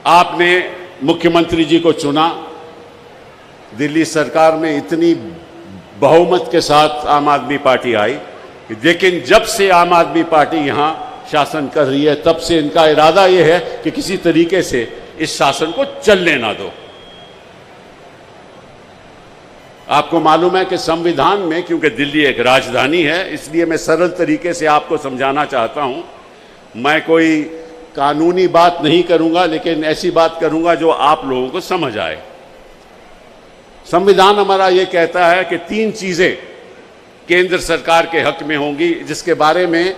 आपने मुख्यमंत्री जी को चुना, दिल्ली सरकार में इतनी बहुमत के साथ आम आदमी पार्टी आई, लेकिन जब से आम आदमी पार्टी यहाँ शासन कर रही है तब से इनका इरादा यह है कि किसी तरीके से इस शासन को चलने ना दो। आपको मालूम है कि संविधान में, क्योंकि दिल्ली एक राजधानी है, इसलिए मैं सरल तरीके से आपको समझाना चाहता हूं। मैं कोई कानूनी बात नहीं करूंगा, लेकिन ऐसी बात करूंगा जो आप लोगों को समझ आए। संविधान हमारा ये कहता है कि 3 चीजें केंद्र सरकार के हक में होंगी, जिसके बारे में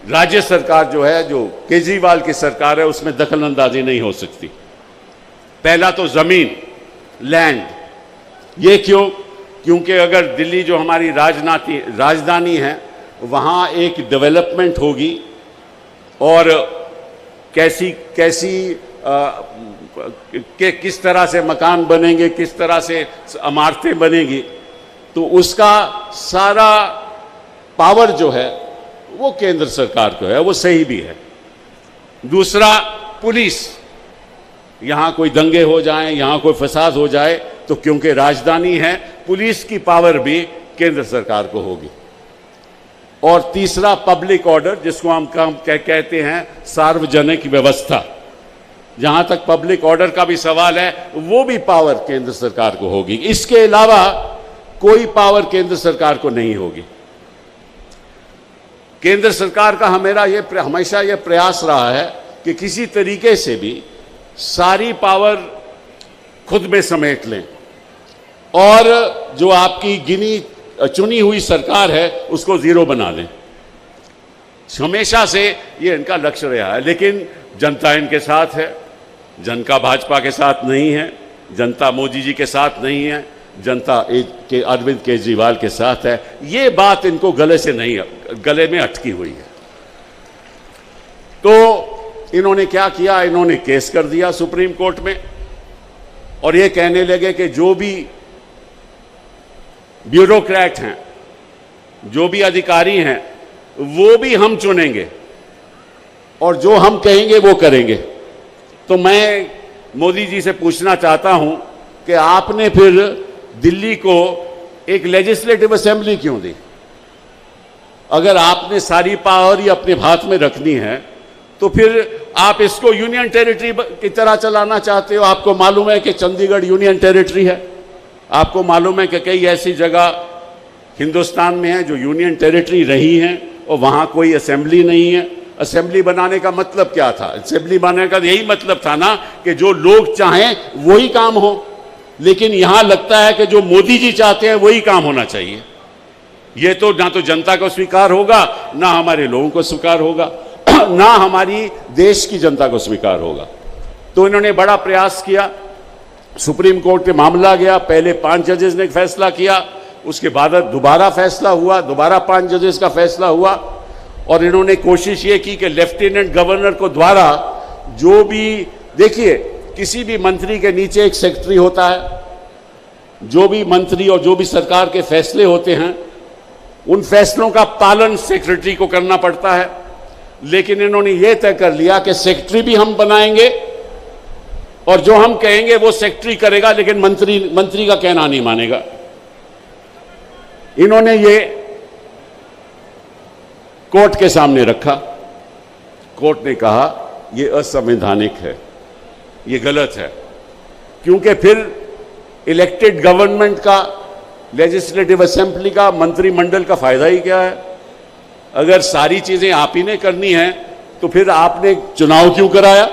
राज्य सरकार जो है, जो केजरीवाल की सरकार है, उसमें दखल अंदाजी नहीं हो सकती। पहला तो जमीन, लैंड। ये क्यों? क्योंकि अगर दिल्ली जो हमारी राजधानी है वहाँ एक डेवलपमेंट होगी और किस तरह से मकान बनेंगे, किस तरह से इमारतें बनेगी, तो उसका सारा पावर जो है वो केंद्र सरकार को है, वो सही भी है। दूसरा, पुलिस। यहाँ कोई दंगे हो जाएं, यहाँ कोई फसाद हो जाए, तो क्योंकि राजधानी है, पुलिस की पावर भी केंद्र सरकार को होगी। और तीसरा, पब्लिक ऑर्डर, जिसको हम कहते हैं सार्वजनिक व्यवस्था। जहां तक पब्लिक ऑर्डर का भी सवाल है, वो भी पावर केंद्र सरकार को होगी। इसके अलावा कोई पावर केंद्र सरकार को नहीं होगी। केंद्र सरकार का हमेशा ये प्रयास रहा है कि किसी तरीके से भी सारी पावर खुद में समेट लें और जो आपकी चुनी हुई सरकार है उसको जीरो बना लें। हमेशा से ये इनका लक्ष्य रहा है, लेकिन जनता इनके साथ है। जनता भाजपा के साथ नहीं है, जनता मोदी जी के साथ नहीं है, जनता अरविंद केजरीवाल के साथ है। ये बात इनको गले में अटकी हुई है। तो इन्होंने क्या किया? इन्होंने केस कर दिया सुप्रीम कोर्ट में और ये कहने लगे कि जो भी ब्यूरोक्रेट हैं, जो भी अधिकारी हैं, वो भी हम चुनेंगे और जो हम कहेंगे वो करेंगे। तो मैं मोदी जी से पूछना चाहता हूं कि आपने फिर दिल्ली को एक लेजिस्लेटिव असेंबली क्यों दी? अगर आपने सारी पावर ही अपने हाथ में रखनी है तो फिर आप इसको यूनियन टेरिटरी की तरह चलाना चाहते हो। आपको मालूम है कि चंडीगढ़ यूनियन टेरिटरी है, आपको मालूम है कि कई ऐसी जगह हिंदुस्तान में है जो यूनियन टेरिटरी रही हैं और वहाँ कोई असेंबली नहीं है। असेंबली बनाने का मतलब क्या था? असेंबली बनाने का यही मतलब था ना कि जो लोग चाहें वही काम हो, लेकिन यहाँ लगता है कि जो मोदी जी चाहते हैं वही काम होना चाहिए। ये तो ना तो जनता को स्वीकार होगा, ना हमारे लोगों को स्वीकार होगा, ना हमारी देश की जनता को स्वीकार होगा। तो इन्होंने बड़ा प्रयास किया, सुप्रीम कोर्ट में मामला गया। पहले 5 जजेस ने फैसला किया, उसके बाद दोबारा फैसला हुआ, दोबारा 5 जजेस का फैसला हुआ और इन्होंने कोशिश ये की कि लेफ्टिनेंट गवर्नर को द्वारा जो भी, देखिए किसी भी मंत्री के नीचे एक सेक्रेटरी होता है, जो भी मंत्री और जो भी सरकार के फैसले होते हैं उन फैसलों का पालन सेक्रेटरी को करना पड़ता है। लेकिन इन्होंने ये तय कर लिया कि सेक्रेटरी भी हम बनाएंगे और जो हम कहेंगे वो सेक्रेटरी करेगा, लेकिन मंत्री का कहना नहीं मानेगा। इन्होंने ये कोर्ट के सामने रखा। कोर्ट ने कहा ये असंवैधानिक है, ये गलत है, क्योंकि फिर इलेक्टेड गवर्नमेंट का, लेजिस्लेटिव असेंबली का, मंत्रिमंडल का फायदा ही क्या है? अगर सारी चीजें आप ही ने करनी है तो फिर आपने चुनाव क्यों कराया?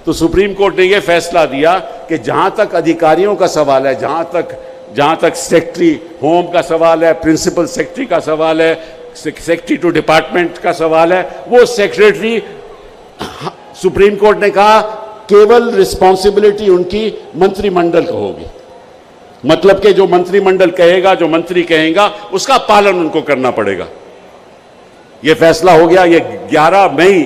तो सुप्रीम कोर्ट ने यह फैसला दिया कि जहां तक अधिकारियों का सवाल है, जहां तक सेक्रेटरी होम का सवाल है, प्रिंसिपल सेक्रेटरी का सवाल है, सेक्रेटरी टू डिपार्टमेंट का सवाल है, वो सेक्रेटरी, सुप्रीम कोर्ट ने कहा केवल रिस्पॉन्सिबिलिटी उनकी मंत्रिमंडल को होगी। मतलब कि जो मंत्रिमंडल कहेगा, जो मंत्री कहेगा, उसका पालन उनको करना पड़ेगा। यह फैसला हो गया। ये 11 मई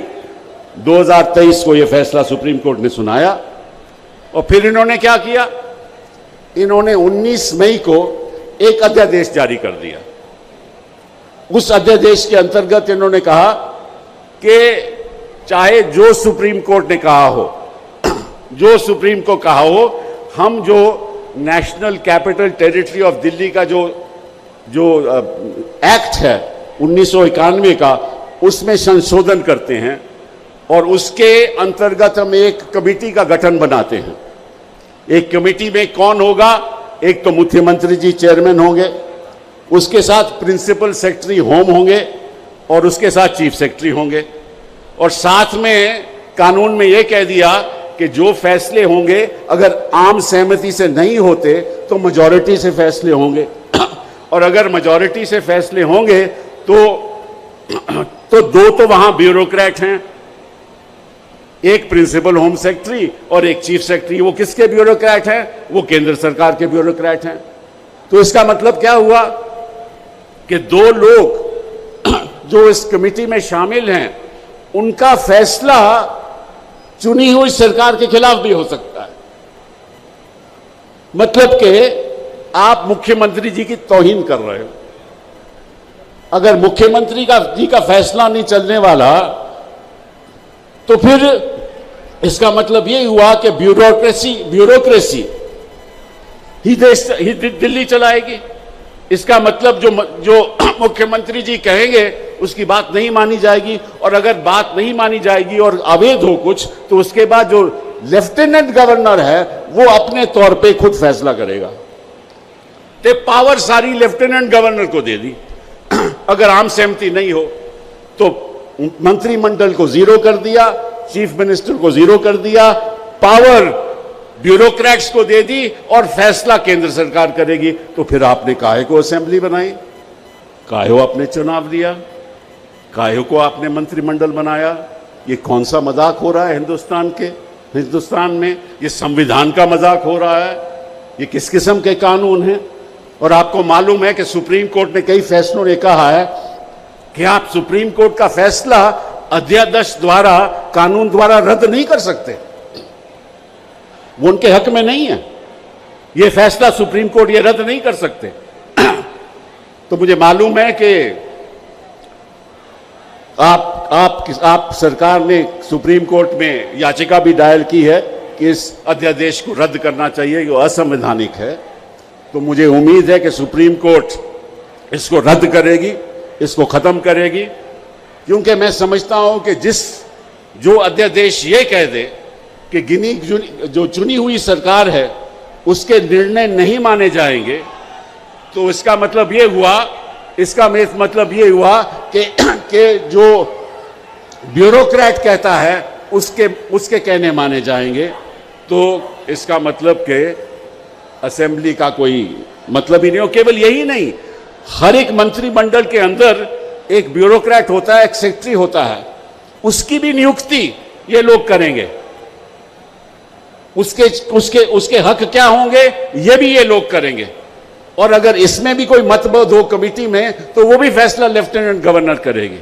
2023 को यह फैसला सुप्रीम कोर्ट ने सुनाया और फिर इन्होंने क्या किया? इन्होंने 19 मई को एक अध्यादेश जारी कर दिया। उस अध्यादेश के अंतर्गत इन्होंने कहा कि चाहे जो सुप्रीम कोर्ट ने कहा हो, जो सुप्रीम को कहा हो, हम जो national capital territory of Delhi का जो एक्ट है 1991 का, उसमें संशोधन करते हैं और उसके अंतर्गत हम एक कमेटी का गठन बनाते हैं। एक कमेटी में कौन होगा? एक तो मुख्यमंत्री जी चेयरमैन होंगे, उसके साथ प्रिंसिपल सेक्रेटरी होम होंगे और उसके साथ चीफ सेक्रेटरी होंगे, और साथ में कानून में यह कह दिया कि जो फैसले होंगे अगर आम सहमति से नहीं होते तो मेजॉरिटी से फैसले होंगे, और अगर मेजॉरिटी से फैसले होंगे तो दो तो वहां ब्यूरोक्रेट हैं, एक प्रिंसिपल होम सेक्रेटरी और एक चीफ सेक्रेटरी। वो किसके ब्यूरोक्रेट हैं? वो केंद्र सरकार के ब्यूरोक्रेट हैं। तो इसका मतलब क्या हुआ कि दो लोग जो इस कमेटी में शामिल हैं, उनका फैसला चुनी हुई सरकार के खिलाफ भी हो सकता है। मतलब कि आप मुख्यमंत्री जी की तौहीन कर रहे हो। अगर मुख्यमंत्री जी का फैसला नहीं चलने वाला तो फिर इसका मतलब यह हुआ कि ब्यूरोक्रेसी ही दिल्ली चलाएगी। इसका मतलब जो मुख्यमंत्री जी कहेंगे उसकी बात नहीं मानी जाएगी, और अगर बात नहीं मानी जाएगी और अवैध हो कुछ, तो उसके बाद जो लेफ्टिनेंट गवर्नर है वो अपने तौर पे खुद फैसला करेगा। तो पावर सारी लेफ्टिनेंट गवर्नर को दे दी। अगर आम सहमति नहीं हो तो मंत्रिमंडल को जीरो कर दिया, चीफ मिनिस्टर को जीरो कर दिया, पावर ब्यूरोक्रेट्स को दे दी और फैसला केंद्र सरकार करेगी। तो फिर आपने काहे को असेंबली बनाई, काहे को आपने चुनाव दिया, काहे को आपने मंत्रिमंडल बनाया? ये कौन सा मजाक हो रहा है हिंदुस्तान में? ये संविधान का मजाक हो रहा है? ये किस किस्म के कानून हैं? और आपको मालूम है कि सुप्रीम कोर्ट ने कई फैसलों ने कहा है कि आप सुप्रीम कोर्ट का फैसला अध्यादेश द्वारा, कानून द्वारा रद्द नहीं कर सकते। वो उनके हक में नहीं है। ये फैसला सुप्रीम कोर्ट ये रद्द नहीं कर सकते। तो मुझे मालूम है कि आप सरकार ने सुप्रीम कोर्ट में याचिका भी दायर की है कि इस अध्यादेश को रद्द करना चाहिए, जो असंवैधानिक है। तो मुझे उम्मीद है कि सुप्रीम कोर्ट इसको रद्द करेगी, इसको खत्म करेगी, क्योंकि मैं समझता हूं कि जो अध्यादेश ये कह दे कि जो चुनी हुई सरकार है उसके निर्णय नहीं माने जाएंगे, तो इसका मतलब ये हुआ कि जो ब्यूरोक्रेट कहता है उसके कहने माने जाएंगे। तो इसका मतलब कि असेंबली का कोई मतलब ही नहीं हो। केवल यही नहीं, हर एक मंत्रिमंडल के अंदर एक ब्यूरोक्रेट होता है, एक सेक्रेटरी होता है, उसकी भी नियुक्ति ये लोग करेंगे। उसके हक क्या होंगे ये भी ये लोग करेंगे। और अगर इसमें भी कोई मतभेद हो कमेटी में तो वो भी फैसला लेफ्टिनेंट गवर्नर करेगी।